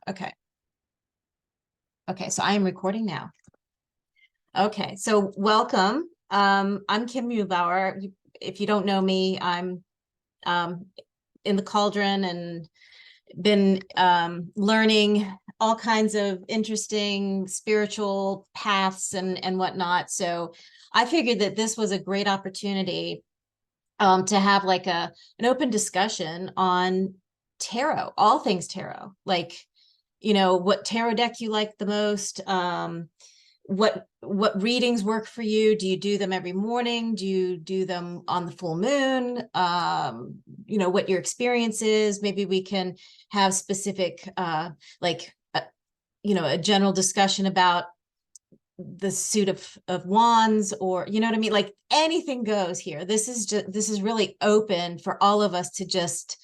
Okay. Okay, so I am recording now. Okay, so welcome. I'm Kim Muhlbauer. If you don't know me, I'm um, in the cauldron and been learning all kinds of interesting spiritual paths and whatnot. So I figured that this was a great opportunity to have like an open discussion on tarot, all things tarot, like, you know, what tarot deck you like the most, what readings work for you. Do you do them every morning? Do you do them on the full moon? You know, what your experience is. Maybe we can have specific like you know, a general discussion about the suit of wands, or you know what I mean, like anything goes here. This is really open for all of us to just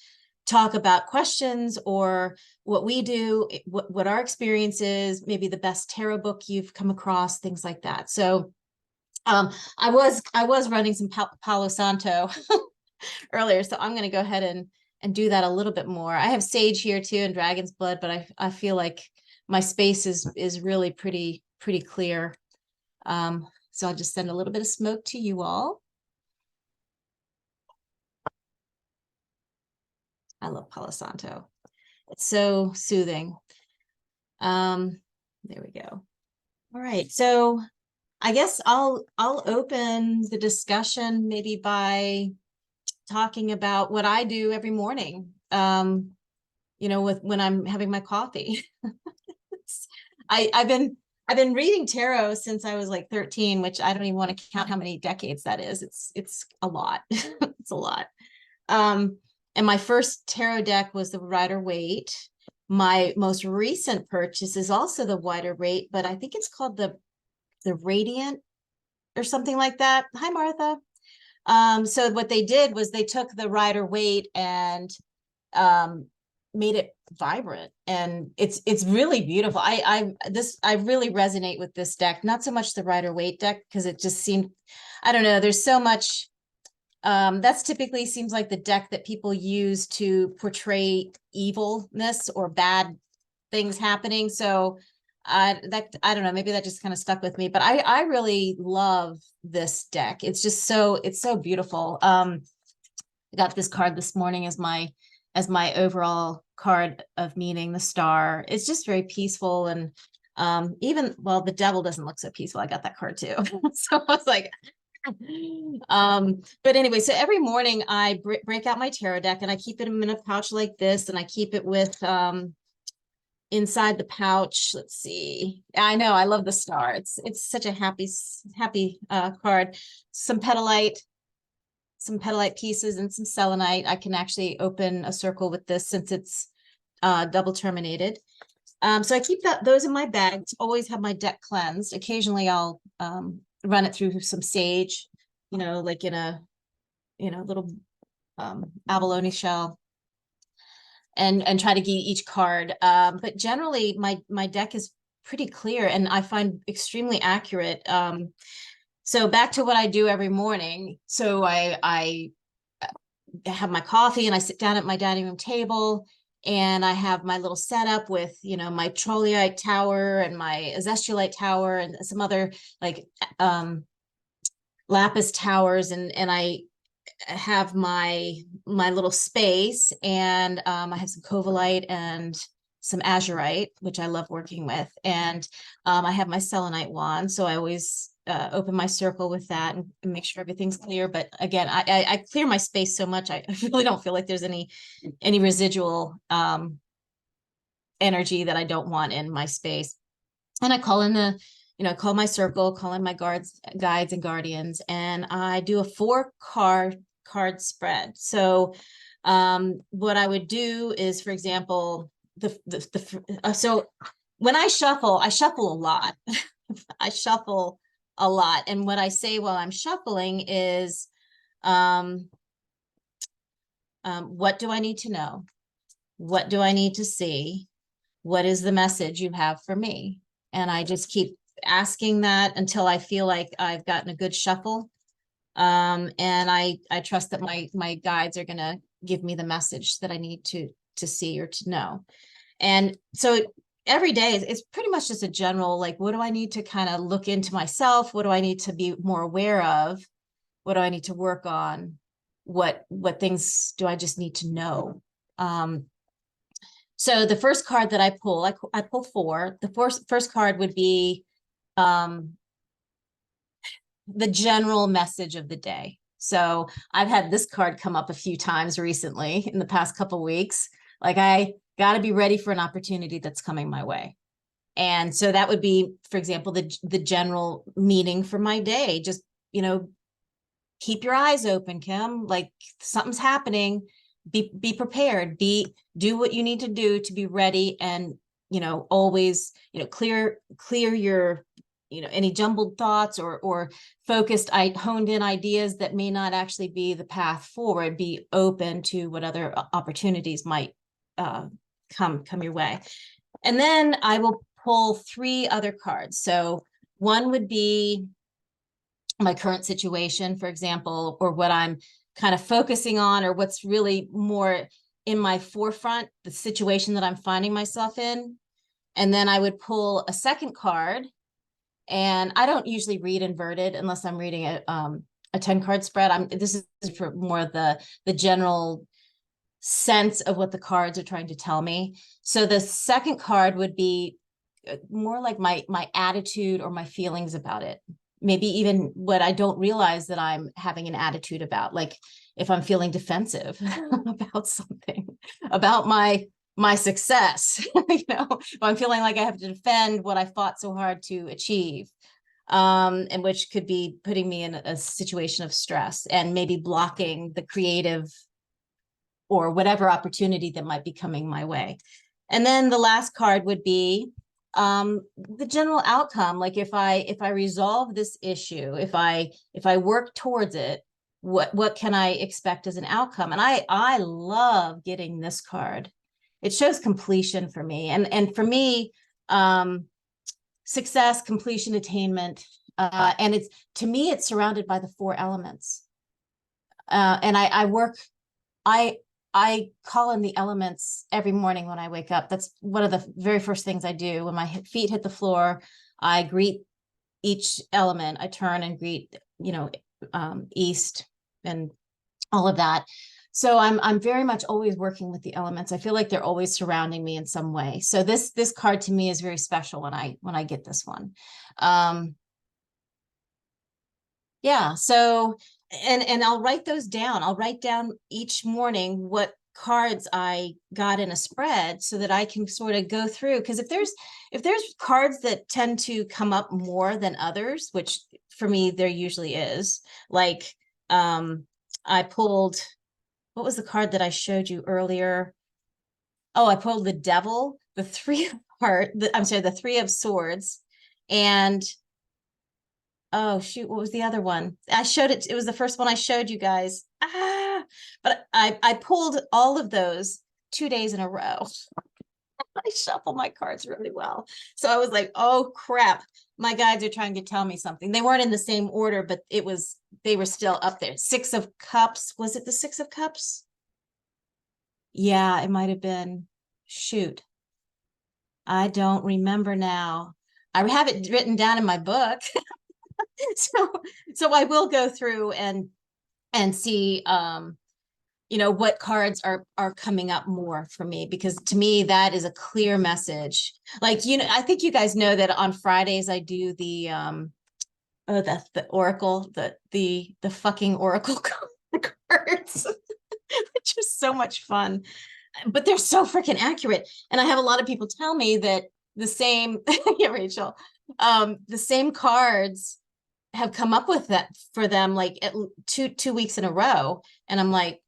talk about questions or what we do, what our experience is, maybe the best tarot book you've come across, things like that. So I was running some Palo Santo earlier, so I'm going to go ahead and do that a little bit more. I have sage here too and dragon's blood, but I feel like my space is really pretty clear. So I'll just send a little bit of smoke to you all. I love Palo Santo. It's so soothing. There we go. All right. So I guess I'll open the discussion maybe by talking about what I do every morning. You know, when I'm having my coffee. I've been reading tarot since I was like 13, which I don't even want to count how many decades that is. It's a lot. It's a lot. And my first tarot deck was the Rider-Waite. My most recent purchase is also the Rider-Waite, but I think it's called the Radiant or something like that. Hi, Martha. So what they did was they took the Rider-Waite and made it vibrant, and it's really beautiful. I really resonate with this deck, not so much the Rider-Waite deck, because it just seemed, I don't know, there's so much that's typically seems like the deck that people use to portray evilness or bad things happening. So I don't know, maybe that just kind of stuck with me, but I really love this deck. It's just it's so beautiful. I got this card this morning as my overall card of meaning, the star. It's just very peaceful, and even, well, the devil doesn't look so peaceful. I got that card too. So I was like, but anyway, so every morning I break out my tarot deck and I keep it in a pouch like this, and I keep it with inside the pouch. Let's see, I know I love the star. It's such a happy card. Some petalite pieces and some selenite. I can actually open a circle with this since it's double terminated. So I keep those in my bag to always have my deck cleansed. Occasionally I'll run it through some sage, you know, like in a, you know, little abalone shell, and try to get each card. But generally my deck is pretty clear and I find extremely accurate. So back to what I do every morning. So I have my coffee and I sit down at my dining room table, and I have my little setup with, you know, my Trolleite tower and my Azestulite tower and some other like lapis towers, and I have my little space, and I have some Covalite and some Azurite, which I love working with, and I have my selenite wand, so I always open my circle with that and make sure everything's clear. But again, I clear my space so much, I really don't feel like there's any residual energy that I don't want in my space. And I call in the, you know, call my circle, call in my guides and guardians, and I do a 4-card spread. So what I would do is, for example, so when I shuffle a lot. I shuffle a lot, and what I say while I'm shuffling is what do I need to know? What do I need to see? What is the message you have for me? And I just keep asking that until I feel like I've gotten a good shuffle. And I trust that my guides are going to give me the message that I need to see or to know. And so every day it's pretty much just a general, like, what do I need to kind of look into myself? What do I need to be more aware of? What do I need to work on? What things do I just need to know? So the first card that I pull, I pull four. The first card would be the general message of the day. So I've had this card come up a few times recently in the past couple weeks. Like, I got to be ready for an opportunity that's coming my way. And so that would be, for example, the general meaning for my day. Just, keep your eyes open, Kim. Like, something's happening. Be prepared. Do what you need to do to be ready, and always clear your any jumbled thoughts or focused, honed in ideas that may not actually be the path forward. Be open to what other opportunities might come your way. And then I will pull three other cards. So one would be my current situation, for example, or what I'm kind of focusing on, or what's really more in my forefront, the situation that I'm finding myself in. And then I would pull a second card. And I don't usually read inverted unless I'm reading a 10 card spread. This is for more of the general sense of what the cards are trying to tell me. So the second card would be more like my attitude or my feelings about it. Maybe even what I don't realize that I'm having an attitude about, like if I'm feeling defensive about something, about my success, if I'm feeling like I have to defend what I fought so hard to achieve, and which could be putting me in a situation of stress and maybe blocking the creative or whatever opportunity that might be coming my way. And then the last card would be the general outcome. Like, if I resolve this issue, if I work towards it, what can I expect as an outcome? And I love getting this card. It shows completion for me, and for me, success, completion, attainment, and to me it's surrounded by the four elements. And I call in the elements every morning when I wake up. That's one of the very first things I do. When my feet hit the floor, I greet each element. I turn and greet, east and all of that. So I'm very much always working with the elements. I feel like they're always surrounding me in some way. So this card to me is very special when I get this one. Yeah. So, and I'll write those down. I'll write down each morning what cards I got in a spread so that I can sort of go through. Because if there's cards that tend to come up more than others, which for me there usually is, like I pulled, what was the card that I showed you earlier? Oh, I pulled the Devil, the Three of Hearts, the Three of Swords, and oh shoot, what was the other one? I showed it. It was the first one I showed you guys. But I pulled all of those 2 days in a row. I shuffle my cards really well. So I was like, oh crap, my guides are trying to tell me something. They weren't in the same order, but they were still up there. Six of Cups. Was it the Six of Cups? Yeah, it might have been. Shoot. I don't remember now. I have it written down in my book. So I will go through and see what cards are coming up more for me, because to me that is a clear message. Like, I think you guys know that on Fridays I do the the oracle, the fucking oracle cards, which is so much fun, but they're so freaking accurate. And I have a lot of people tell me that the same yeah, Rachel, the same cards have come up with that for them, like at two weeks in a row. And I'm like,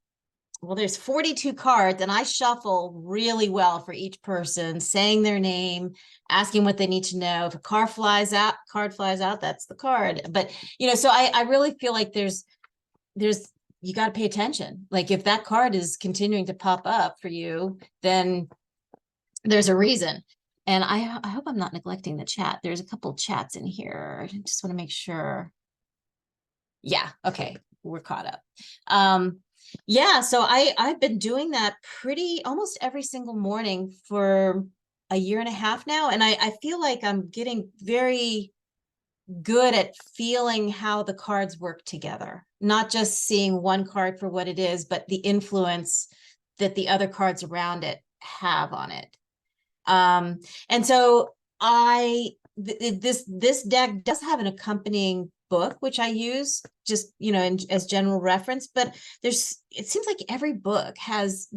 well, there's 42 cards, and I shuffle really well for each person, saying their name, asking what they need to know. If a card flies out, that's the card. But so I really feel like there's you got to pay attention. Like, if that card is continuing to pop up for you, then there's a reason. And I hope I'm not neglecting the chat. There's a couple chats in here. I just want to make sure. Yeah. Okay. We're caught up. Yeah, so I've been doing that pretty almost every single morning for a year and a half now, and I feel like I'm getting very good at feeling how the cards work together, not just seeing one card for what it is, but the influence that the other cards around it have on it. Um, and so this deck does have an accompanying book, which I use just, as general reference, but it seems like every book has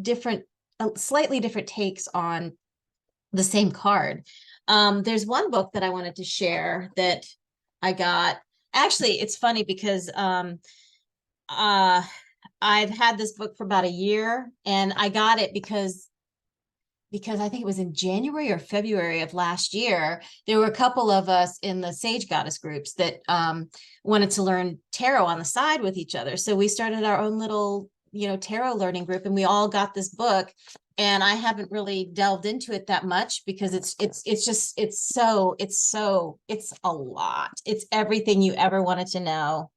slightly different takes on the same card. There's one book that I wanted to share that I got. Actually, it's funny because uh I've had this book for about a year, and I got it because I think it was in January or February of last year. There were a couple of us in the Sage Goddess groups that wanted to learn tarot on the side with each other. So we started our own little, tarot learning group, and we all got this book. And I haven't really delved into it that much because it's a lot. It's everything you ever wanted to know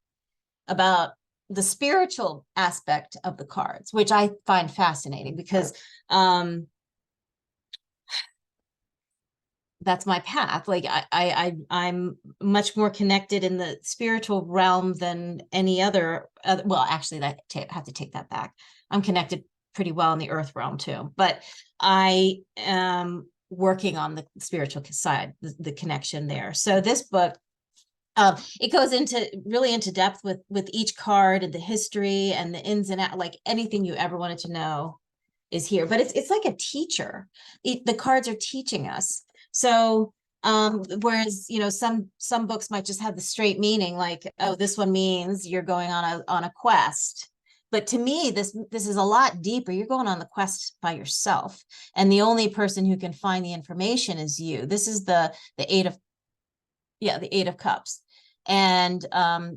about the spiritual aspect of the cards, which I find fascinating because that's my path. Like I'm much more connected in the spiritual realm than any other, well, actually I have to take that back. I'm connected pretty well in the earth realm too, but I am working on the spiritual side, the connection there. So this book, it goes into depth with each card and the history and the ins and outs, like anything you ever wanted to know is here. But it's like a teacher. The cards are teaching us. So whereas some books might just have the straight meaning, like, oh, this one means you're going on a quest. But to me, this is a lot deeper. You're going on the quest by yourself, and the only person who can find the information is you. This is the Eight of Cups. And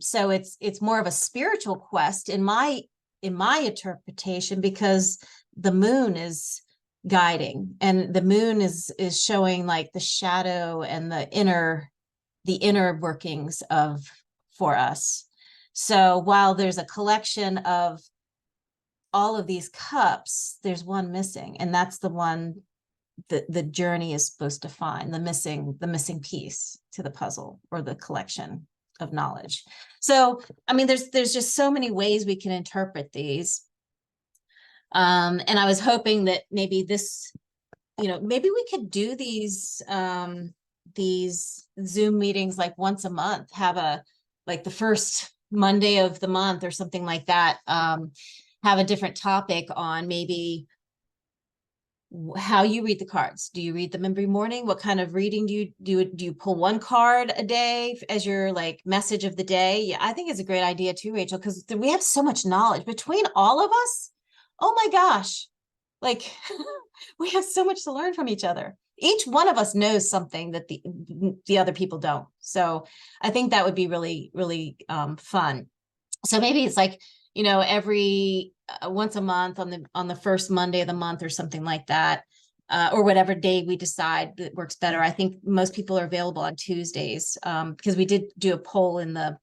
so it's more of a spiritual quest in my interpretation, because the moon is guiding, and the moon is showing like the shadow and the inner workings of for us. So while there's a collection of all of these cups, there's one missing, and that's the one the journey is supposed to find, the missing piece to the puzzle or the collection of knowledge. So I mean, there's just so many ways we can interpret these. And I was hoping that maybe maybe we could do these Zoom meetings like once a month, have like the first Monday of the month or something like that, have a different topic on maybe how you read the cards. Do you read them every morning? What kind of reading do you do? Do you pull one card a day as your like message of the day? Yeah, I think it's a great idea too, Rachel, because we have so much knowledge between all of us. Oh my gosh. Like we have so much to learn from each other. Each one of us knows something that the other people don't. So I think that would be really, really fun. So maybe it's like, every once a month on the first Monday of the month or something like that, or whatever day we decide that works better. I think most people are available on Tuesdays, because we did do a poll in the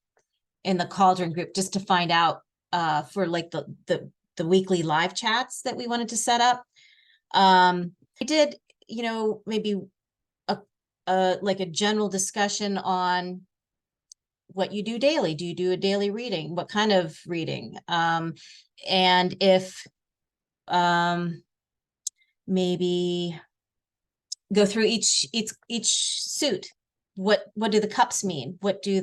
Cauldron group just to find out for like the weekly live chats that we wanted to set up. I did, maybe like a general discussion on what you do daily. Do you do a daily reading? What kind of reading? And if maybe go through each suit. What do the cups mean? What do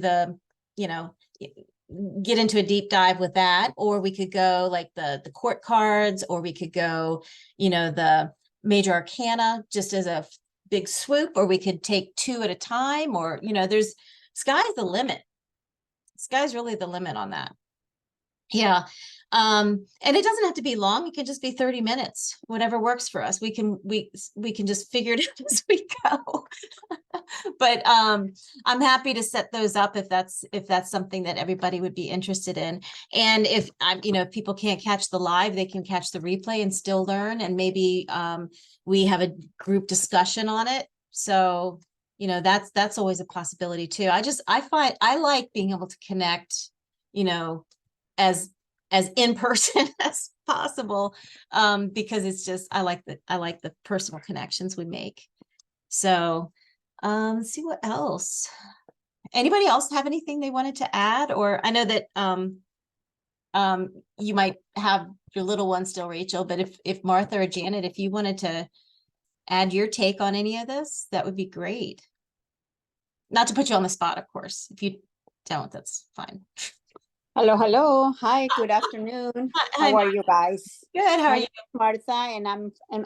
get into a deep dive with that? Or we could go like the court cards, or we could go, the major arcana just as a big swoop, or we could take two at a time, or there's sky's the limit. Sky's really the limit on that. Yeah. And it doesn't have to be long. It can just be 30 minutes, whatever works for us. We can just figure it out as we go. But I'm happy to set those up if that's something that everybody would be interested in. And if if people can't catch the live, they can catch the replay and still learn. And maybe we have a group discussion on it. So that's always a possibility too. I find I like being able to connect, as as in person as possible, because it's just I like the personal connections we make. So let's see what else. Anybody else have anything they wanted to add? Or I know that you might have your little one still, Rachel, but if Martha or Janet, if you wanted to add your take on any of this, that would be great. Not to put you on the spot, of course. If you don't, that's fine. Hello, hello. Hi, good afternoon. Hi, How are you guys? good. How are My you? name is Martha, and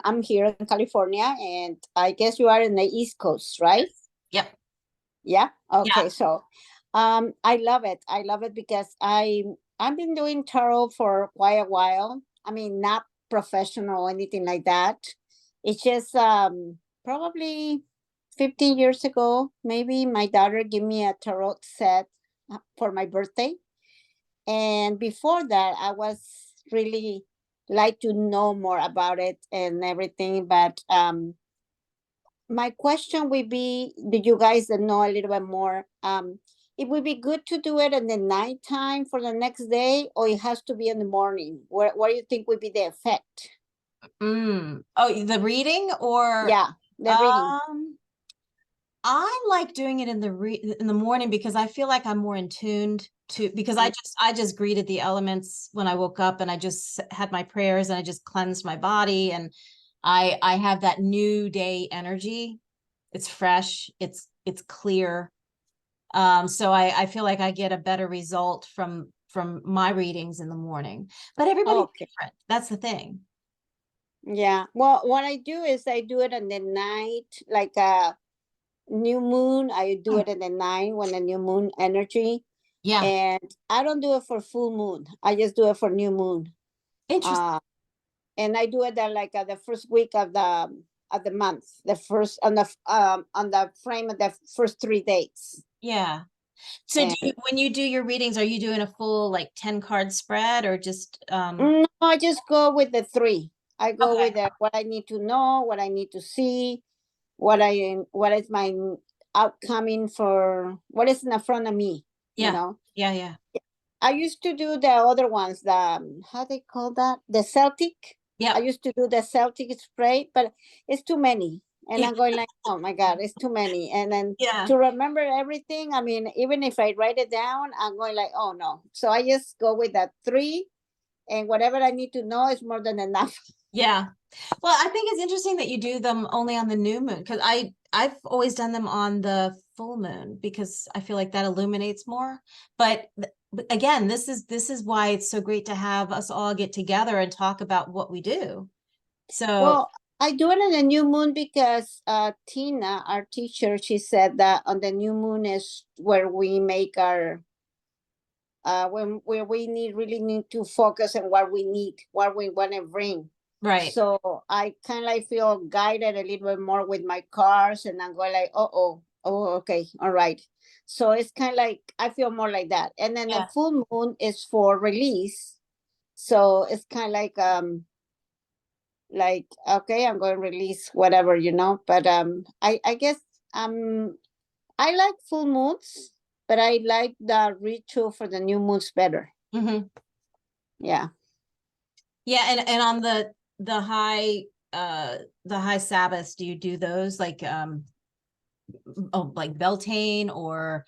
I'm here in California, and I guess you are in the East Coast, right? Yep. Yeah. Okay. Yeah. So, I love it. I love it because I've been doing tarot for quite a while. I mean, not professional or anything like that. It's just probably 15 years ago, maybe my daughter gave me a tarot set for my birthday. And before that, I was really like to know more about it and everything. But my question would be, do you guys know a little bit more? It would be good to do it in the nighttime for the next day, or it has to be in the morning. What do you think would be the effect? Oh, the reading or Yeah, the reading. I like doing it in the morning because I feel like I'm more in tuned to, because I just greeted the elements when I woke up, and I just had my prayers, and I just cleansed my body, and I have that new day energy. It's fresh, it's clear. So I feel like I get a better result from my readings in the morning. But everybody's Okay. different. That's the thing. Yeah. Well, what I do is I do it in the night, like a new moon. I do it in the night when the new moon energy. Yeah. And I don't do it for full moon. I just do it for new moon. Interesting. And I do it like the first week of the month, the first on the frame of the first 3 days. Yeah. So And when you do your readings, are you doing a full like 10 card spread, or just no, I just go with the three. I go okay. with what I need to know, what I need to see, what is my outcoming for what is in front of me. You Yeah. know, Yeah. I used to do the other ones, the how they call that, the Celtic. I Yep. used to do the Celtic spray, but it's too many. And Yeah. I'm going like, oh my God, it's too many. And then Yeah. to remember everything, I mean, even if I write it down, I'm going like, oh no. So I just go with that three, and whatever I need to know is more than enough. Yeah. Well, I think it's interesting that you do them only on the new moon, because I've always done them on the full moon because I feel like that illuminates more. But again, this is why it's so great to have us all get together and talk about what we do. So Well, I do it on the new moon because Tina, our teacher, she said that on the new moon is where we make our when where we really need to focus on what we need, what we want to bring. right. So I kind of like feel guided a little bit more with my cars, and I'm going like, okay, all right. So it's kind of like I feel more like that. And then the Yeah. full moon is for release. So it's kind of like okay, I'm going to release whatever, But I guess I like full moons, but I like the ritual for the new moons better. Hmm. Yeah. Yeah, and on the high the high Sabbaths, do you do those like like Beltane or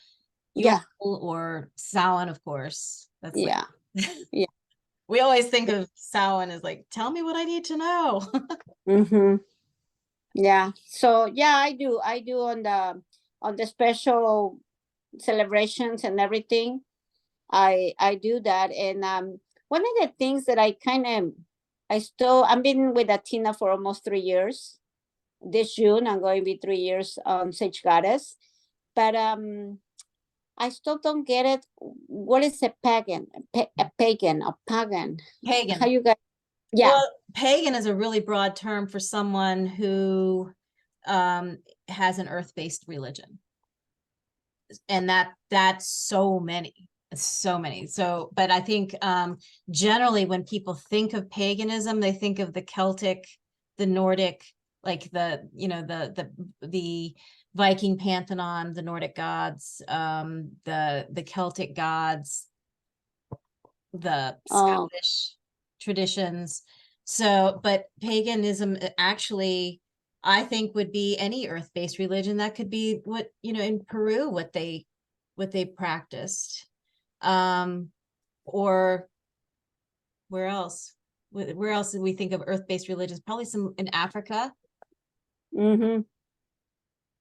Yule Yeah. or Samhain, of course. That's like Yeah. Yeah. we always think of Samhain as like, tell me what I need to know. Mm-hmm. Yeah. So yeah, I do on the special celebrations and everything. I do that. And one of the things that I've been with Athena for almost 3 years. This June I'm going to be 3 years on Sage Goddess. But I still don't get it. What is a pagan? A pagan, a pagan. How Pagan. you guys? Yeah. Well, pagan is a really broad term for someone who has an earth-based religion. And that's so many. So many. So, but I think generally when people think of paganism, they think of the Celtic, the Nordic, like the Viking pantheon, the Nordic gods, the Celtic gods. the Oh, Scottish traditions. So, but paganism actually, I think, would be any earth-based religion. That could be what, in Peru, what they practiced. Or where else? Where else did we think of earth-based religions? Probably some in Africa. mm-hmm,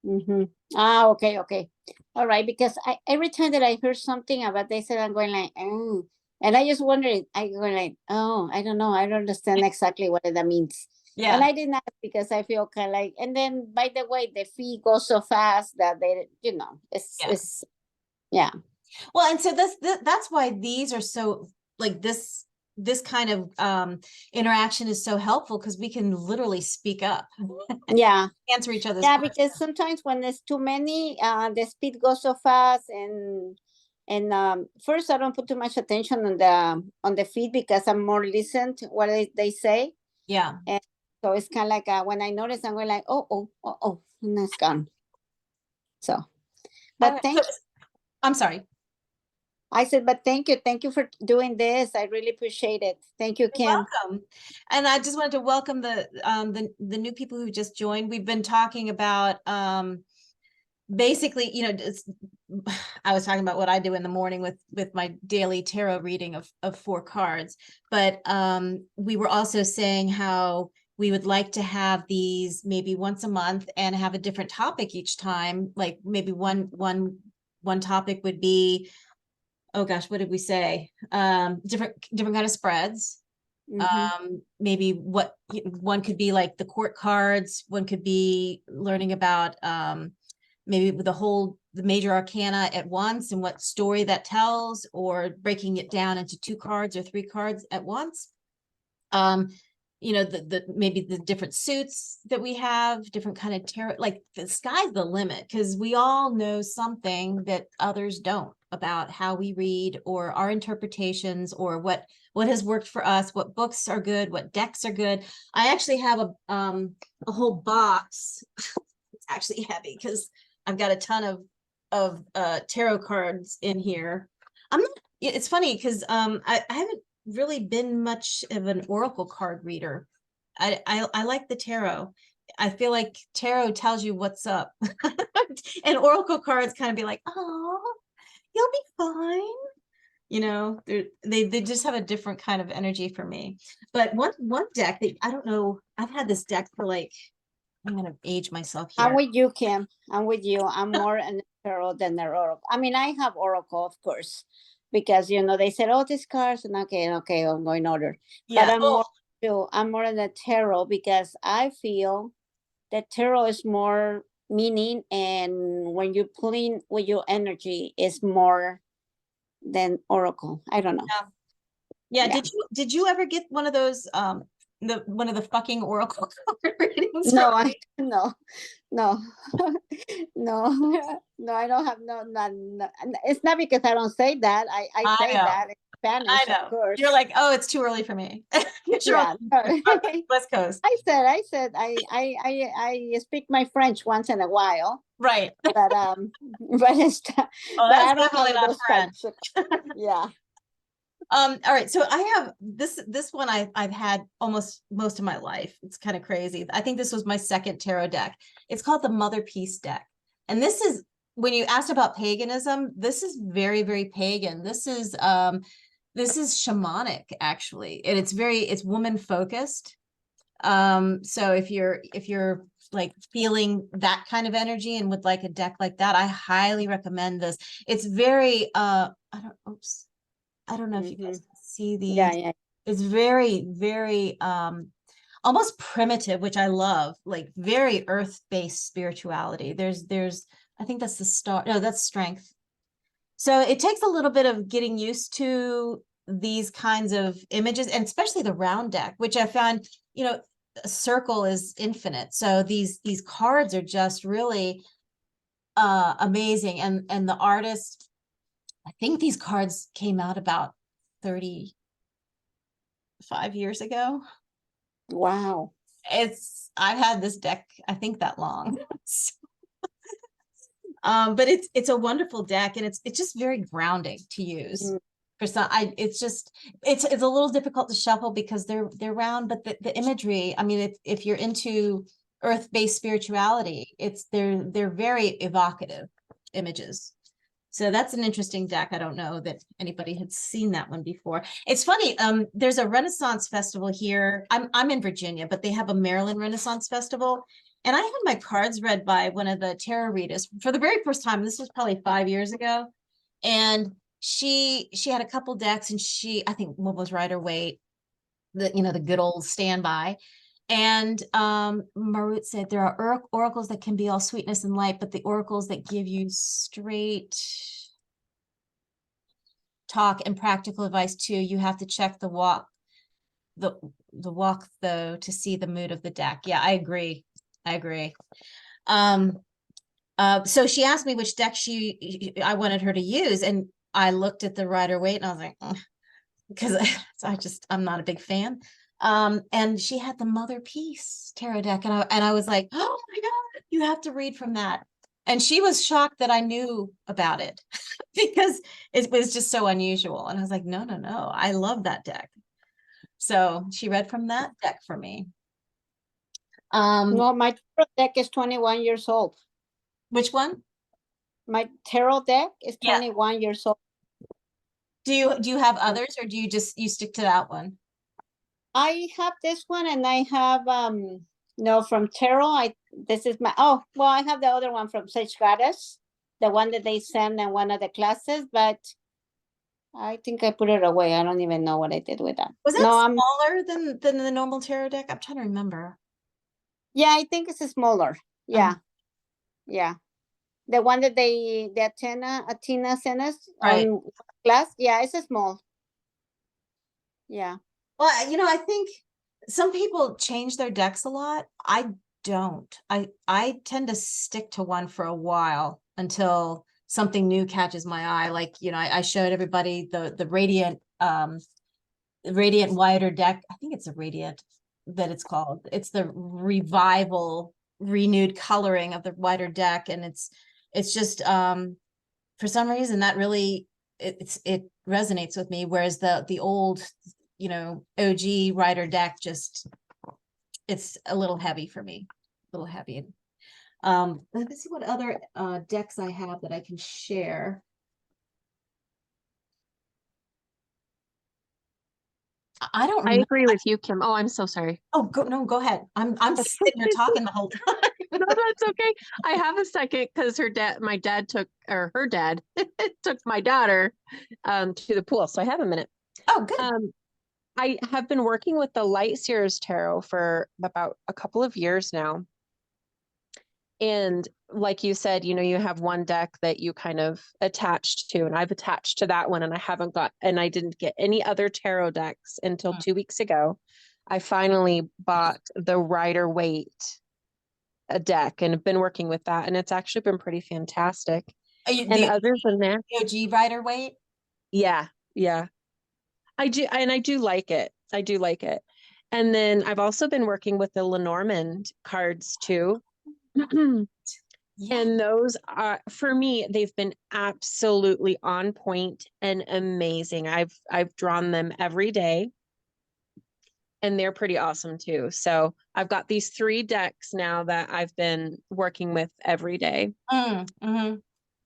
mm-hmm. Ah, okay, okay. All right, because every time that I hear something about this, I'm going like, oh, and I just wondered, I go like, oh, I don't know, I don't understand exactly what that means. And Yeah. I didn't ask because I feel kind of like, and then by the way, the fee goes so fast that they, Yeah. it's, yeah. Well, and so that's why these are so, like, this kind of interaction is so helpful, because we can literally speak up, Yeah. answer each other's Yeah, questions. because sometimes when there's too many, the speed goes so fast, and first I don't put too much attention on the feed because I'm more listen to what they say, Yeah. and so it's kind of like when I notice, I'm going like, and it's gone. So, All but right. thank I'm sorry. I said, but thank you for doing this. I really appreciate it. Thank you, You're Kim. welcome. And I just wanted to welcome the new people who just joined. We've been talking about basically, I was talking about what I do in the morning with my daily tarot reading of 4 cards, but we were also saying how we would like to have these maybe once a month and have a different topic each time. Like maybe one topic would be, oh gosh, what did we say? Different kind of spreads. Mm-hmm. Maybe one could be like the court cards, one could be learning about maybe the major arcana at once and what story that tells, or breaking it down into 2 cards or 3 cards at once. The maybe the different suits that we have, different kind of tarot, like the sky's the limit, because we all know something that others don't about how we read, or our interpretations, or what has worked for us, what books are good, what decks are good. I actually have a whole box. It's actually heavy because I've got a ton of tarot cards in here. It's funny because I haven't really been much of an oracle card reader. I like the tarot. I feel like tarot tells you what's up, and oracle cards kind of be like, oh, you'll be fine. They just have a different kind of energy for me. But one deck that I don't know, I've had this deck for like, I'm gonna age myself I'm here. with you, Kim. I'm with you. I'm more an tarot than an oracle. I mean, I have oracle, of course, because they said, "Oh, these cards," and okay, I'm going order. But Yeah. Oh, I'm more in the tarot because I feel that tarot is more meaning, and when you're pulling with your energy, is more than oracle. I don't know. yeah. Yeah. Did you ever get one of those one of the fucking oracle card readings from No, I me? no, no, no, no. I don't have no. It's not because I don't say that. I I say know. that in I Spanish, of know. You're course. like, oh, it's too early for me. You're on Yeah. the West Coast. I said, I speak my French once in a while, Right. but but it's Oh, but that's I don't definitely have not those French. types. Yeah. All right. So I have this one I've had almost most of my life. It's kind of crazy. I think this was my second tarot deck. It's called the Mother Peace deck. And this is, when you asked about paganism, this is very, very pagan. This is shamanic, actually. And it's woman focused. So if you're like feeling that kind of energy and would like a deck like that, I highly recommend this. It's very I don't know if you guys can see Yeah, these. yeah. It's very, very almost primitive, which I love, like very earth-based spirituality. There's I think that's the star. No, that's strength. So it takes a little bit of getting used to these kinds of images, and especially the round deck, which I found, a circle is infinite. So these cards are just really amazing. And the artist, I think these cards came out about 35 years ago. Wow. I've had this deck, I think, that long. But it's a wonderful deck, and it's just very grounding to use. Mm. For some, it's just, it's a little difficult to shuffle because they're round, but the imagery, I mean, if you're into earth-based spirituality, they're very evocative images. So that's an interesting deck. I don't know that anybody had seen that one before. It's funny, there's a Renaissance festival here. I'm in Virginia, but they have a Maryland Renaissance festival. And I had my cards read by one of the tarot readers for the very first time. This was probably 5 years ago. And she had a couple decks, and I think one was Rider-Waite, the good old standby. And Marut said there are oracles that can be all sweetness and light, but the oracles that give you straight talk and practical advice too, you have to check the walk though to see the mood of the deck. Yeah, I agree. So she asked me which deck I wanted her to use, and I looked at the Rider-Waite and I was like, because I'm not a big fan. And she had the Mother Peace tarot deck, and I was like, oh my God, you have to read from that. And she was shocked that I knew about it because it was just so unusual. And I was like, no, I love that deck. So she read from that deck for me. No, my tarot deck is 21 years old. Which one? My tarot deck is Yeah. 21 years old. Do you have others, or do you stick to that one? I have this one, and I have no, from tarot. This is my, oh well, I have the other one from Sage Goddess, the one that they sent in one of the classes, but I think I put it away. I don't even know what I did with that. Was that no, smaller than the normal tarot deck? I'm trying to remember. Yeah, I think it's smaller. Yeah. Yeah. The one that Athena sent us on class. Yeah, it's small. Yeah. Well, I think some people change their decks a lot. I don't. I tend to stick to one for a while until something new catches my eye. Like, I showed everybody the Radiant Wider deck. I think it's a Radiant that it's called. It's the revival, renewed coloring of the Wider deck, and it's just for some reason that really it resonates with me, whereas the old OG Rider deck, it's a little heavy for me, a little heavy. Let me see what other decks I have that I can share. I agree with you, Kim. Oh, I'm so sorry. Oh, go ahead. I'm sitting here talking the whole time. No, that's okay. I have a second because her dad took my daughter to the pool. So I have a minute. Oh, good. I have been working with the Light Seers Tarot for about a couple of years now. And like you said, you have one deck that you kind of attached to, and I've attached to that one, and I didn't get any other tarot decks until 2 weeks ago. I finally bought the Rider-Waite deck and have been working with that, and it's actually been pretty fantastic. And other than that, OG Rider-Waite? Yeah. I do like it. And then I've also been working with the Lenormand cards too. Yeah. And those are, for me, they've been absolutely on point and amazing. I've drawn them every day, and they're pretty awesome too. So I've got these 3 decks now that I've been working with every day. And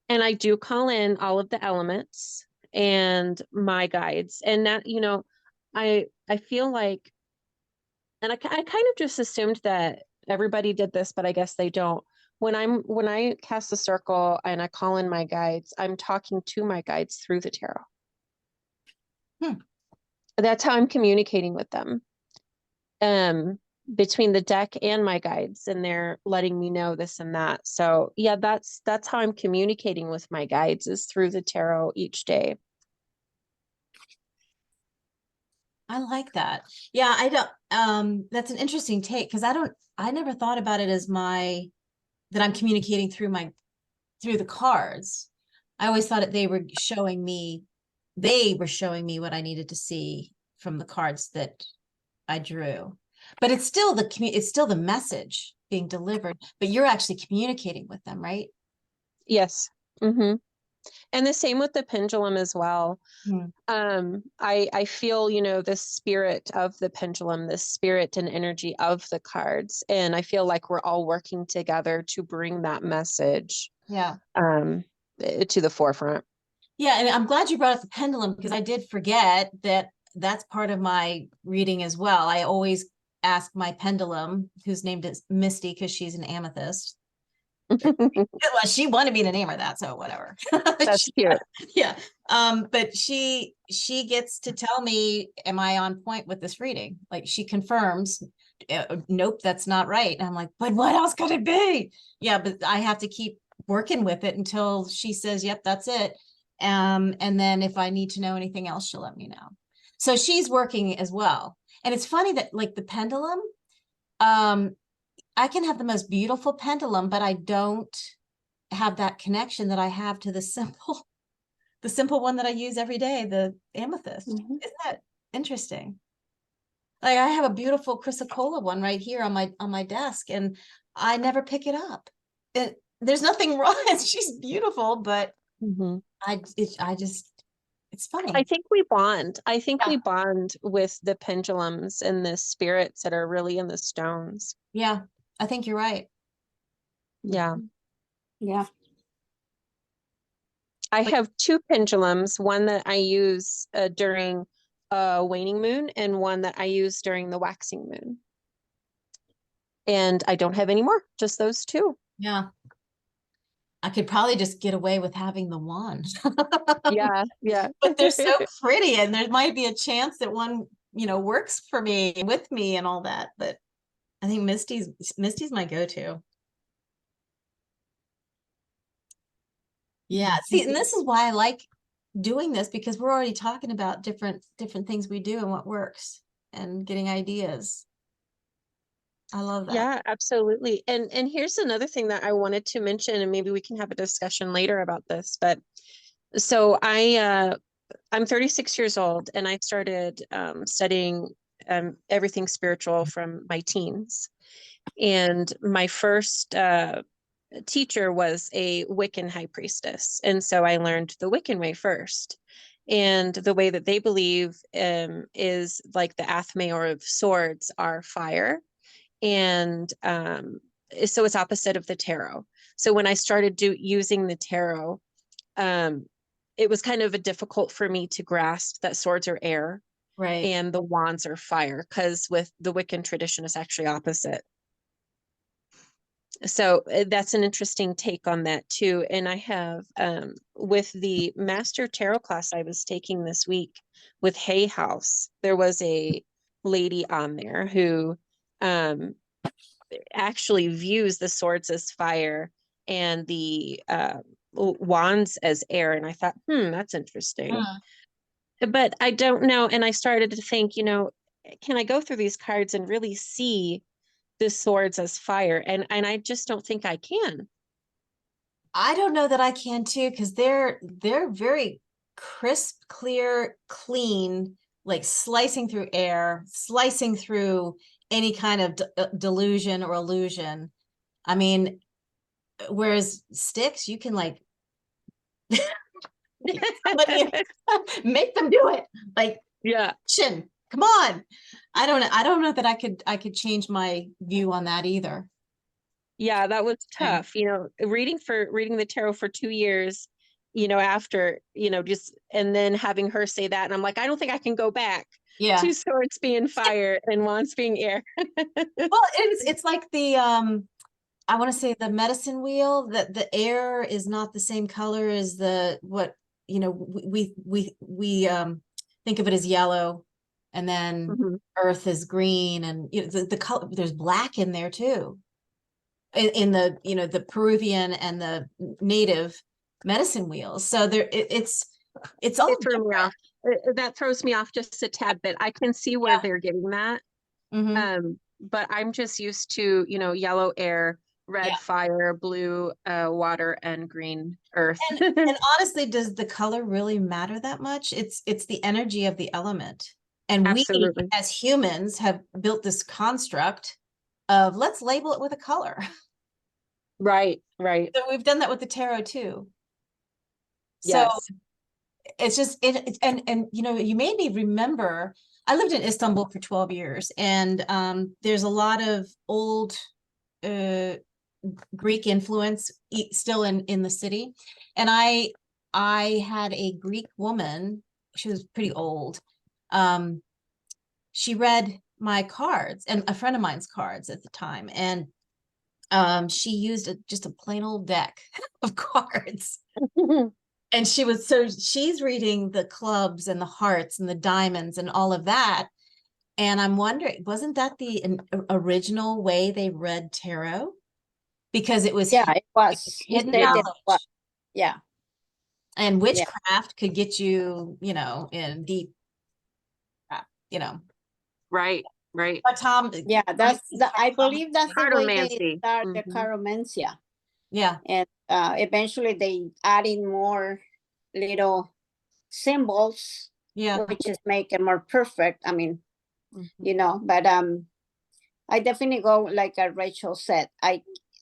I do call in all of the elements and my guides, and that, I feel like, and I kind of just assumed that everybody did this, but I guess they don't. When I cast a circle and I call in my guides, I'm talking to my guides through the tarot. That's how I'm communicating with them. Between the deck and my guides, and they're letting me know this and that. So yeah, that's how I'm communicating with my guides, is through the tarot each day. I like that. Yeah, I don't, that's an interesting take, because I never thought about it as that I'm communicating through the cards. I always thought they were showing me what I needed to see from the cards that I drew. But it's still the message being delivered, but you're actually communicating with them, right? Yes. And the same with the pendulum as well. Hmm. I feel, you know, the spirit of the pendulum, the spirit and energy of the cards. And I feel like we're all working together to bring that message Yeah. to the forefront. Yeah, and I'm glad you brought up the pendulum because I did forget that that's part of my reading as well. I always ask my pendulum, whose name is Misty because she's an amethyst. Well, she wanted me to name her that, so whatever. That's cute. Yeah. But she gets to tell me, am I on point with this reading? Like she confirms, nope, that's not right. And I'm like, but what else could it be? Yeah, but I have to keep working with it until she says, yep, that's it. And then if I need to know anything else, she'll let me know. So she's working as well. And it's funny that like the pendulum, I can have the most beautiful pendulum, but I don't have that connection that I have to the simple one that I use every day, the amethyst. Mhm. Isn't that interesting? Like I have a beautiful chrysocolla one right here on my desk, and I never pick it up. There's nothing wrong. She's beautiful, but Mhm. it's funny. I think we bond. I think Yeah. we bond with the pendulums and the spirits that are really in the stones. Yeah, I think you're right. Yeah. Yeah. I Like- have two pendulums, one that I use during waning moon and one that I use during the waxing moon. And I don't have any more, just those two. Yeah. I could probably just get away with having the one. Yeah, yeah. But they're so pretty, and there might be a chance that one, works for me with me and all that. But I think Misty's my go-to. Yeah. See, and this is why I like doing this because we're already talking about different things we do and what works and getting ideas. I love that. Yeah, absolutely. And here's another thing that I wanted to mention, and maybe we can have a discussion later about this. But so I'm 36 years old, and I started studying everything spiritual from my teens. And my first teacher was a Wiccan high priestess. And so I learned the Wiccan way first. And the way that they believe is like the Athame of swords are fire. And so it's opposite of the tarot. So when I started using the tarot, it was kind of difficult for me to grasp that swords are air Right. and the wands are fire, because with the Wiccan tradition, it's actually opposite. So that's an interesting take on that too. And I have with the master tarot class I was taking this week with Hay House, there was a lady on there who actually views the swords as fire and the wands as air. And I thought, that's interesting. But I don't know. And I started to think, can I go through these cards and really see the swords as fire? And I just don't think I can. I don't know that I can too, because they're very crisp, clear, clean, like slicing through air, slicing through any kind of delusion or illusion. I mean, whereas sticks, you can like make them do it. Like, Yeah. come on. I don't know that I could change my view on that either. Yeah, that was Okay. tough. Reading the tarot for 2 years, after, just, and then having her say that. And I'm like, I don't think I can go back Yeah. to swords being fire and wands being air. Well, it's like the I want to say the medicine wheel, that the air is not the same color as what we think of it as yellow, and then Mhm. earth is green, and the color, there's black in there too, in the the Peruvian and the native medicine wheels. So it's all It threw me different. off. That throws me off just a tad bit. I can see where Yeah. they're getting that. Mhm. But I'm just used to, yellow air, red Yeah. fire, blue water, and green earth. And honestly, does the color really matter that much? It's the energy of the element. And we Absolutely. as humans have built this construct of let's label it with a color. Right, right. So we've done that with the tarot too. So Yes. it's just and you know, you made me remember I lived in Istanbul for 12 years, and there's a lot of old Greek influence still in the city. And I had a Greek woman, she was pretty old. She read my cards and a friend of mine's cards at the time, and she used just a plain old deck of cards. And she's reading the clubs and the hearts and the diamonds and all of that. And I'm wondering, wasn't that the original way they read tarot? Because it was Yeah, it was. He hidden said that knowledge, it was. Yeah, and yeah. witchcraft could get you, you know, in deep, you know. Right. Right. But Tom, Yeah, I believe that's the way they Cartomancy. start the Mhm. chiromancia. yeah, And eventually they add in more little symbols, yeah, which is make it more perfect. I mean, Mhm. you know, but I definitely go like Rachel said.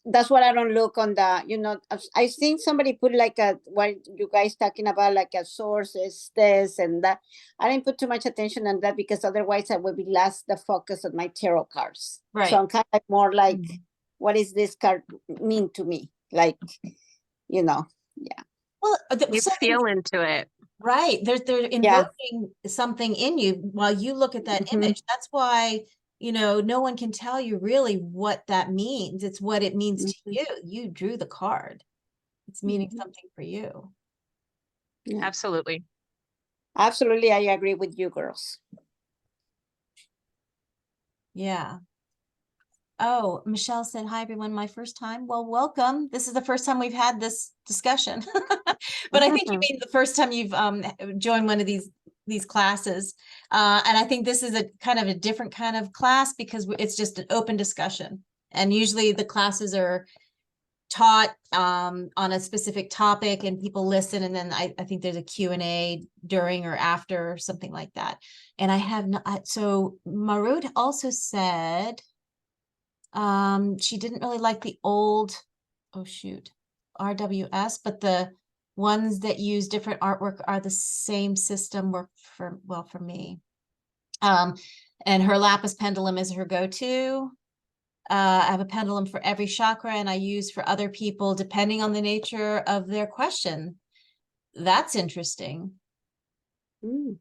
That's what I don't look on the, you know, I think somebody put like what you guys talking about, like a sources, this and that. I didn't put too much attention on that because otherwise I would be lost the focus of my tarot cards. right. So I'm kind of more like, Mhm. what is this card mean to me? Like, you know, Well, You feel into it. right. They're invoking something in you while you look at that Mhm. image. That's why, you know, no one can tell you really what that means. It's what it means to Mhm. you. You drew the card. It's meaning Mhm. something for you. Yeah. Absolutely. Absolutely, I agree with you girls. Yeah. Oh, Michelle said, hi, everyone. My first time. Well, welcome. This is the first time we've had this discussion. But I think you mean the first time you've joined one of these classes. And I think this is a kind of a different kind of class because it's just an open discussion. And usually the classes are taught on a specific topic and people listen, and then I think there's a Q&A during or after or something like that. And I have not, so Marud also said she didn't really like the old, oh shoot, RWS, but the ones that use different artwork are the same system work for, well, for me. And her lapis pendulum is her go-to. I have a pendulum for every chakra, and I use for other people depending on the nature of their question. That's interesting. Mm.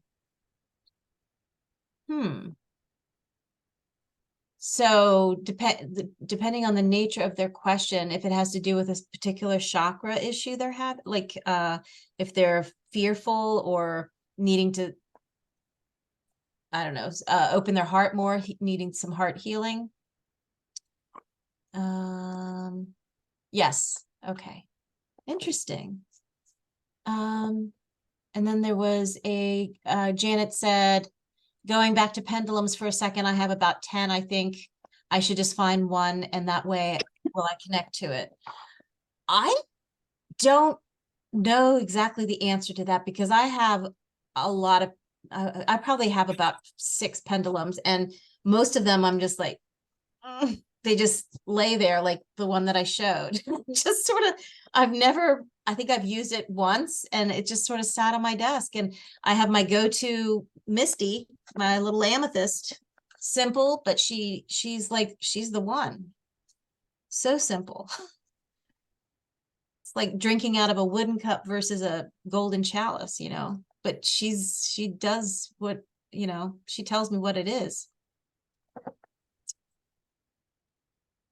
So depending on the nature of their question, if it has to do with a particular chakra issue they're having, like if they're fearful or needing to, I don't know, open their heart more, needing some heart healing. Yes. Okay. Interesting. And then there was a Janet said, going back to pendulums for a second, I have about 10. I think I should just find one, and that way will I connect to it. I don't know exactly the answer to that because I have a lot of, I probably have about 6 pendulums, and most of them I'm just like, they just lay there like the one that I showed. Just sort of, I think I've used it once and it just sort of sat on my desk. And I have my go-to Misty, my little amethyst, simple, but she's the one. So simple. It's like drinking out of a wooden cup versus a golden chalice, you know, but she does what, you know, she tells me what it is.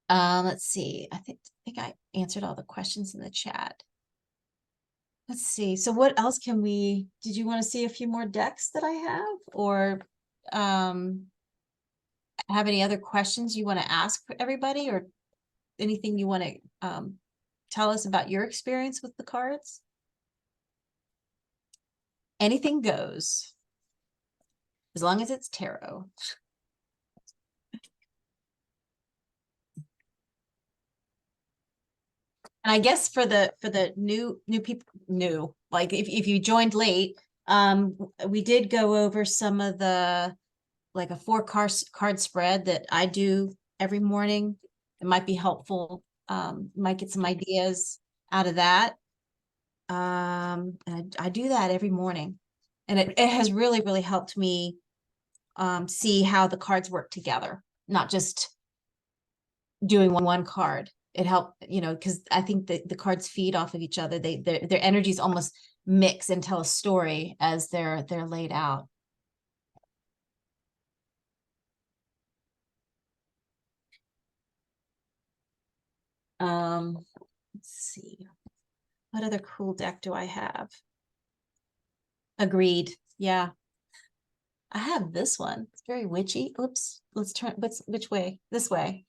Let's see. I think I answered all the questions in the chat. Let's see. So what else did you want to see a few more decks that I have, or have any other questions you want to ask for everybody, or anything you want to tell us about your experience with the cards? Anything goes, as long as it's tarot. And I guess for the new people, like if you joined late, we did go over some of the, like a 4 card spread that I do every morning. It might be helpful. Might get some ideas out of that. And I do that every morning. And it has really, really helped me see how the cards work together, not just doing one card. It helped, you know, because I think that the cards feed off of each other. Their energies almost mix and tell a story as they're laid out. Let's see. What other cool deck do I have? Agreed. Yeah. I have this one. It's very witchy. Oops. Let's turn, which way? This way.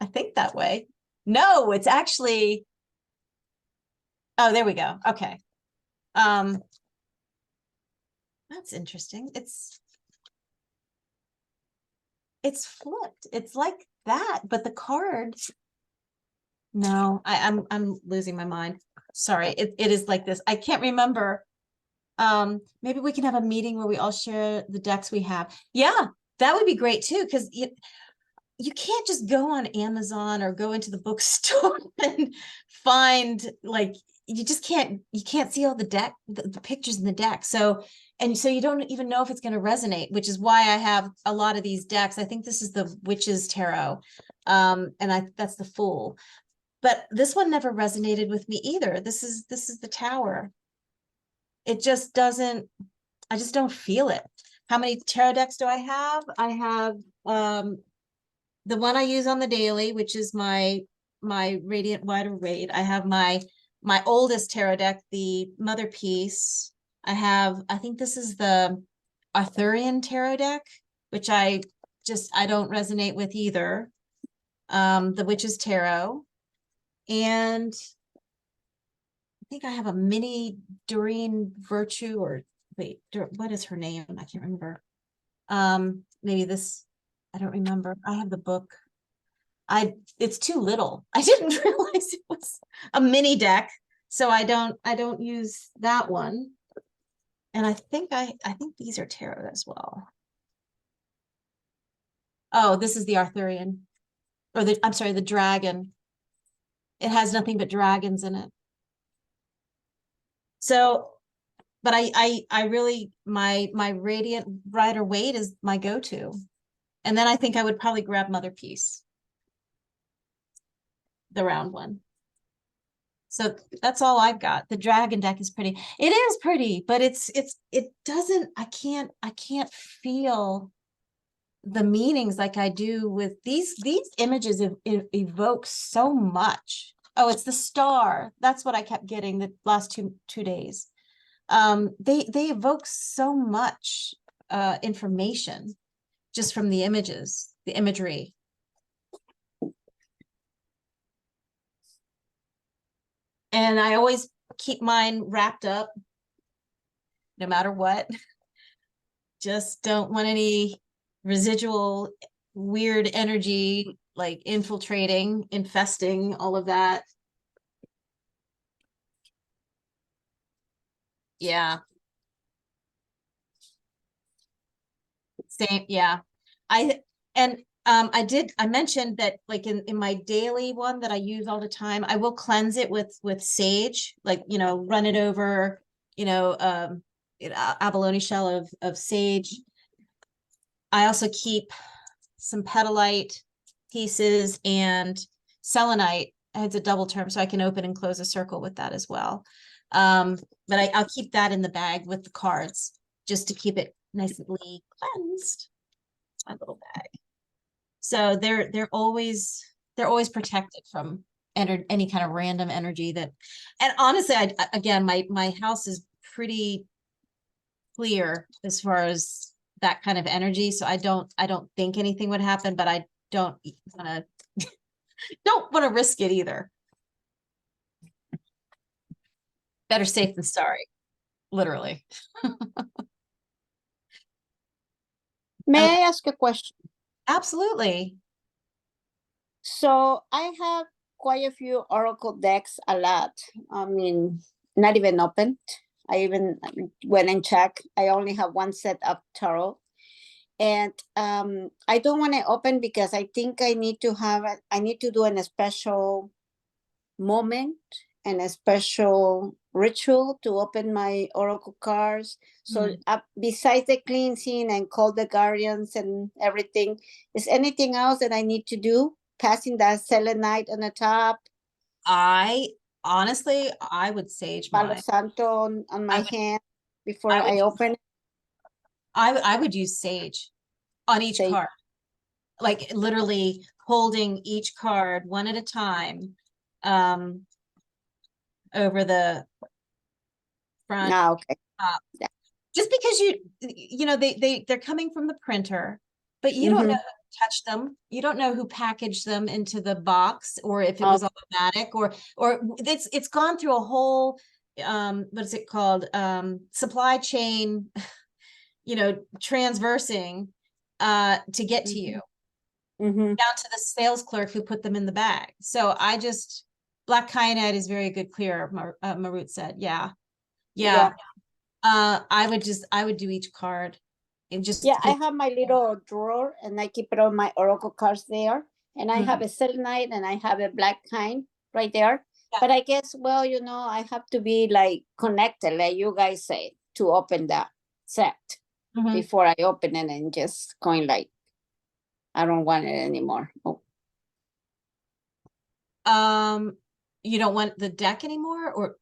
I think that way. No, it's actually, oh, there we go. Okay. That's interesting. It's flipped. It's like that, but the card. No, I'm losing my mind. Sorry. It is like this. I can't remember. Maybe we can have a meeting where we all share the decks we have. Yeah, that would be great too, because you can't just go on Amazon or go into the bookstore and find, like, you just can't, you can't see all the deck, the pictures in the deck. So you don't even know if it's going to resonate, which is why I have a lot of these decks. I think this is the Witch's Tarot. And that's the Fool. But this one never resonated with me either. This is the Tower. It just doesn't, I just don't feel it. How many tarot decks do I have? I have the one I use on the daily, which is my Radiant Rider-Waite. I have my oldest tarot deck, the Mother Peace. I think this is the Arthurian tarot deck, which I don't resonate with either. The Witch's Tarot. And I think I have a mini Doreen Virtue, or wait, what is her name? I can't remember. Maybe this, I don't remember. I have the book. It's too little. I didn't realize it was a mini deck, so I don't use that one. And I think these are tarot as well. Oh, this is the Arthurian, or I'm sorry, the dragon. It has nothing but dragons in it. So, but I really, my Radiant Rider-Waite is my go-to. And then I think I would probably grab Mother Peace, the round one. So that's all I've got. The dragon deck is pretty. It is pretty, but it doesn't, I can't feel the meanings like I do with these images. Evoke so much. Oh, it's the star. That's what I kept getting the last two days. They evoke so much information just from the images, the imagery. And I always keep mine wrapped up no matter what. Just don't want any residual weird energy like infiltrating, infesting, all of that. Yeah. Same, yeah. I mentioned that, like, in my daily one that I use all the time, I will cleanse it with sage, like, you know, run it over, you know, abalone shell of sage. I also keep some petalite pieces and selenite. It's a double term, so I can open and close a circle with that as well. But I'll keep that in the bag with the cards just to keep it nicely cleansed. My little bag. So they're always protected from any kind of random energy that. And honestly, again, my house is pretty clear as far as that kind of energy, so I don't think anything would happen, but I don't want to risk it either. Better safe than sorry, literally. May I ask a question? Absolutely. So I have quite a few Oracle decks, a lot. I mean, not even opened. I even went and checked. I only have one set of tarot. And I don't want to open because I think I need to do a special moment and a special ritual to open my oracle cards. So besides the cleansing and call the guardians and everything, is anything else that I need to do? Passing that selenite on the top, I honestly, I would sage Palo mine. Santo on my would- hand before I would I use- open it. I would use sage on each Sage. card. Like literally holding each card one at a time, over the front. Ah, okay. Just because you know, they're coming from the printer, but you don't know who touched them. You don't know who packaged them into the box, or if it was automatic, or it's gone through a whole, what is it called? Supply chain, you know, transversing, to get to you, Mm-hmm. down to the sales clerk who put them in the bag. So Black Kyanite is very good clear, Marut said. Yeah. I would do each card and just Yeah, I have my little drawer and I keep it all my oracle cards there. And I have a selenite and I have a black kind right there. Yeah. But I guess, well, you know, I have to be like connected, like you guys say, to open that set before I open it and just going like, I don't want it anymore. Oh. You don't want the deck anymore, or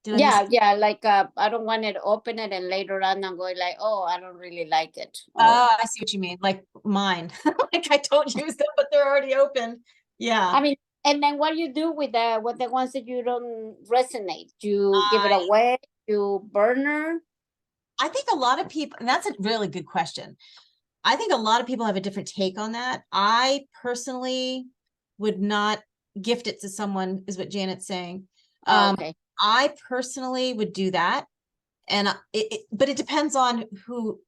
did I miss? Yeah, like I don't want it to open it and later on I'm going like, oh, I don't really like it. Oh, I see what you mean. Like mine. Like I don't use them, but they're already open. Yeah. I mean, and then what do you do with the ones that you don't resonate? Do you give it away? You burner? I think a lot of people, and that's a really good question. I think a lot of people have a different take on that. I personally would not gift it to someone, is what Janet's saying. Okay. I personally would do that. And but it depends on who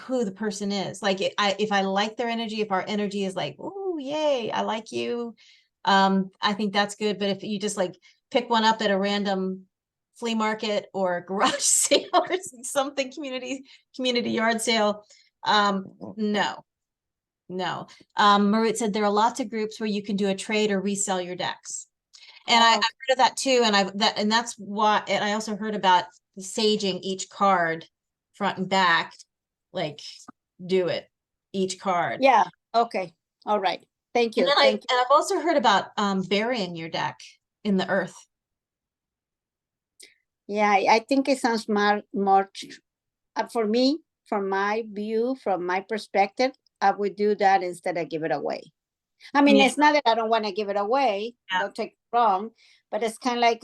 the person is. Like if I like their energy, if our energy is like, oh, yay, I like you. I think that's good. But if you just like pick one up at a random flea market or garage sale or something, community yard sale, no. Marut said there are lots of groups where you can do a trade or resell your decks. And I've heard of that too. And that's why, and I also heard about saging each card front and back, like do it each card. Yeah. Okay. All right. Thank you. And Thank you. And I've also heard about burying your deck in the earth. Yeah, I think it sounds much for me, from my view, from my perspective, I would do that instead of give it away. I mean, Yeah. it's not that I don't want to give it away. Yeah. Don't take it wrong, but it's kind of like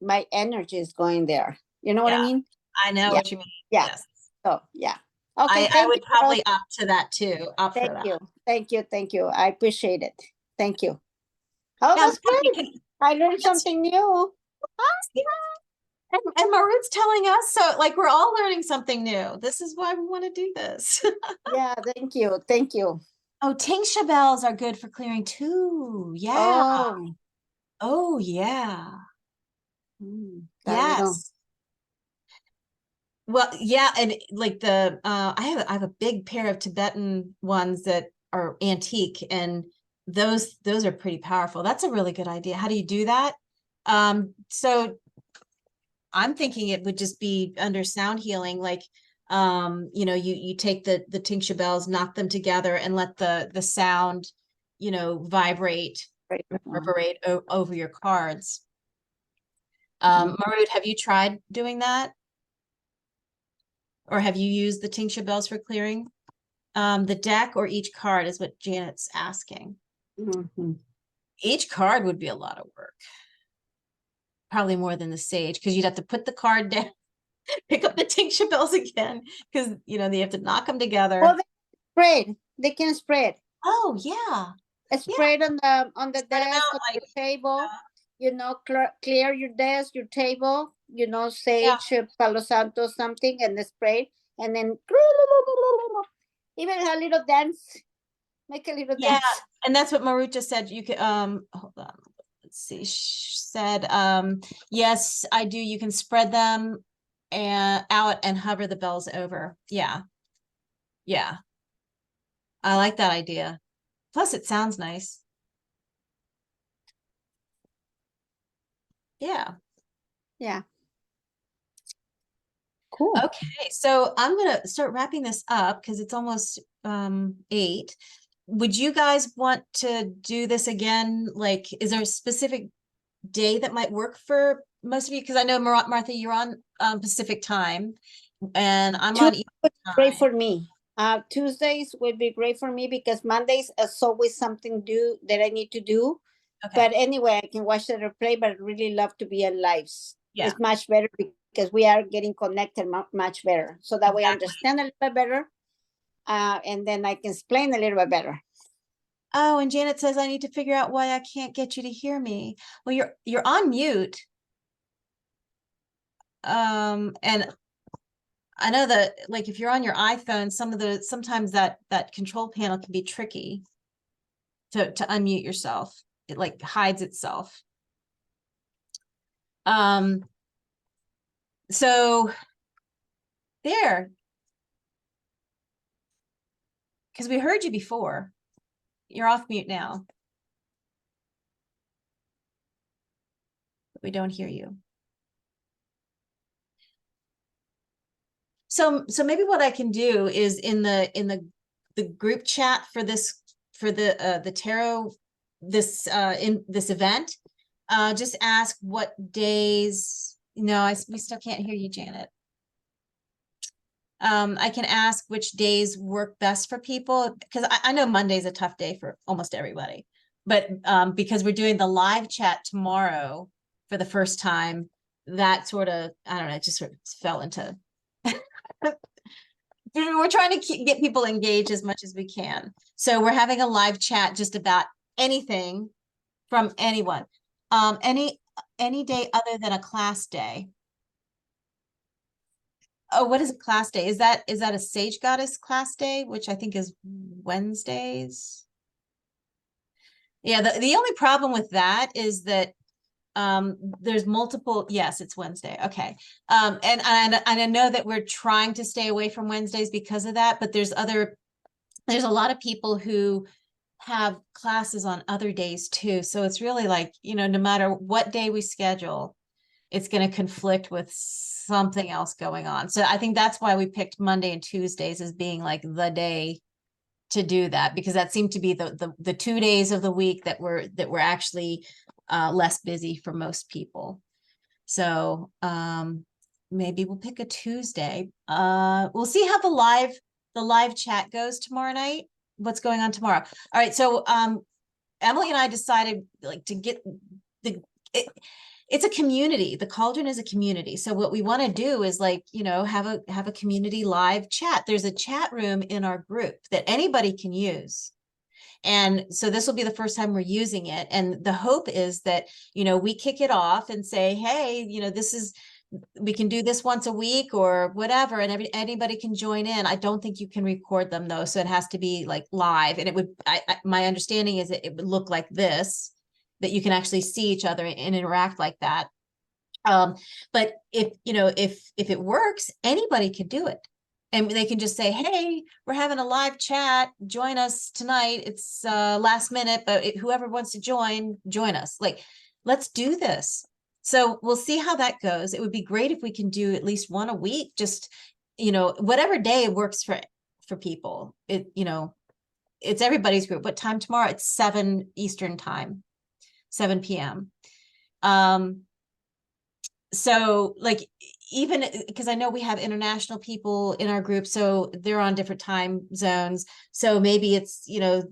my energy is going there. You know what I Yeah. mean? I know what you mean. Yeah. Yes. So yeah. Okay. I would you, probably opt to that too. Opt for that. Thank you. I appreciate it. Thank you. Oh, Yeah, that's great. I learned something new. And Marut's telling us, so like we're all learning something new. This is why we want to do this. Yeah, thank you. Thank you. Oh, tincture bells are good for clearing too. Yeah. Oh yeah. Yes. Well, yeah, and like I have a big pair of Tibetan ones that are antique, and those are pretty powerful. That's a really good idea. How do you do that? So I'm thinking it would just be under sound healing, like you know, you take the tincture bells, knock them together, and let the sound, you know, vibrate, reverberate over your cards. Marut, have you tried doing that? Or have you used the tincture bells for clearing? The deck or each card is what Janet's asking. Each card would be a lot of work. Probably more than the sage, because you'd have to put the card down, pick up the tincture bells again, because you know, they have to knock them together. Well, they can spread. Oh yeah. Spread on the desk, on like, the table. You know, clear your desk, your table, you know, sage, Palo Santo, something, and the spray, and then even a little dance, make a little dance. Yeah, and that's what Marut just said. You could hold on, let's see. She said, yes, I do. You can spread them out and hover the bells over. Yeah. I like that idea. Plus, it sounds nice. Yeah. Yeah. Cool. Okay, so I'm gonna start wrapping this up because it's almost 8. Would you guys want to do this again? Like, is there a specific day that might work for most of you? Because I know Martha, you're on Pacific time, and I'm on Eastern Great time. for me. Tuesdays would be great for me because Mondays is always something due that I need to do. Okay, But anyway, I can watch the replay, but I really love to be on lives. yeah, It's much better because we are getting connected much better. So that way I exactly. understand a little bit better. And then I can explain a little bit better. Oh, and Janet says I need to figure out why I can't get you to hear me. Well, you're on mute. And I know that, like, if you're on your iPhone, sometimes that control panel can be tricky to unmute yourself. It like hides itself. So there, because we heard you before. You're off mute now. But we don't hear you. So maybe what I can do is in the group chat for this, for the tarot, this in this event, just ask what days. No, we still can't hear you, Janet. I can ask which days work best for people, because I know Monday's a tough day for almost everybody. But because we're doing the live chat tomorrow for the first time, that sort of, I don't know, it just sort of fell into we're trying to get people engaged as much as we can. So we're having a live chat just about anything from anyone. Any day other than a class day. Oh, what is a class day? Is that a Sage Goddess class day, which I think is Wednesdays? Yeah, the only problem with that is that there's multiple, yes, it's Wednesday. Okay. And I know that we're trying to stay away from Wednesdays because of that, but there's a lot of people who have classes on other days too. So it's really like, no matter what day we schedule, it's going to conflict with something else going on. So I think that's why we picked Monday and Tuesdays as being like the day to do that, because that seemed to be the 2 days of the week that were actually less busy for most people. So maybe we'll pick a Tuesday. We'll see how the live chat goes tomorrow night. What's going on tomorrow? All right. So Emily and I decided like to get it's a community. The Cauldron is a community. So what we want to do is like, have a community live chat. There's a chat room in our group that anybody can use. And so this will be the first time we're using it. And the hope is that, we kick it off and say, hey, we can do this once a week or whatever, and anybody can join in. I don't think you can record them though. So it has to be like live, and it would, my understanding is that it would look like this, that you can actually see each other and interact like that. But if it works, anybody could do it. And they can just say, hey, we're having a live chat, join us tonight. It's last minute, but whoever wants to join us. Like, let's do this. So we'll see how that goes. It would be great if we can do at least one a week, just, whatever day works for people. It's everybody's group. What time tomorrow? It's 7 Eastern time, 7 p.m. So like, even because I know we have international people in our group, so they're on different time zones. So maybe it's,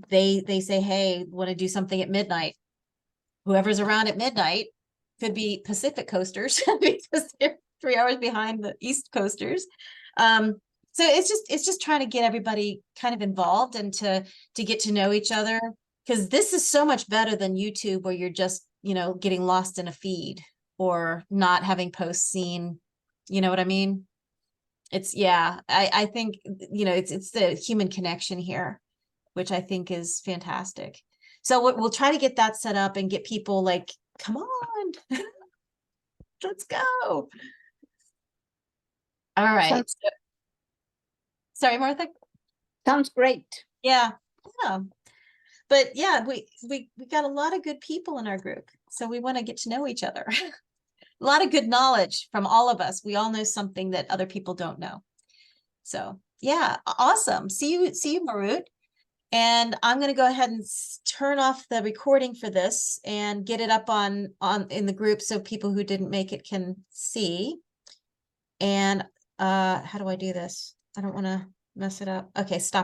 they say, hey, want to do something at midnight. Whoever's around at midnight could be Pacific coasters because they're 3 hours behind the East coasters. So it's just trying to get everybody kind of involved and to get to know each other, because this is so much better than YouTube, where you're just, getting lost in a feed or not having posts seen. You know what I mean? I think, it's the human connection here, which I think is fantastic. So we'll try to get that set up and get people like, come on, let's go. All right. Sorry, Martha. Sounds great. Yeah. But yeah, we got a lot of good people in our group, so we want to get to know each other. a lot of good knowledge from all of us. We all know something that other people don't know. So yeah, awesome. See you, Marut. And I'm going to go ahead and turn off the recording for this and get it up on in the group so people who didn't make it can see. And how do I do this? I don't want to mess it up. Okay, stop.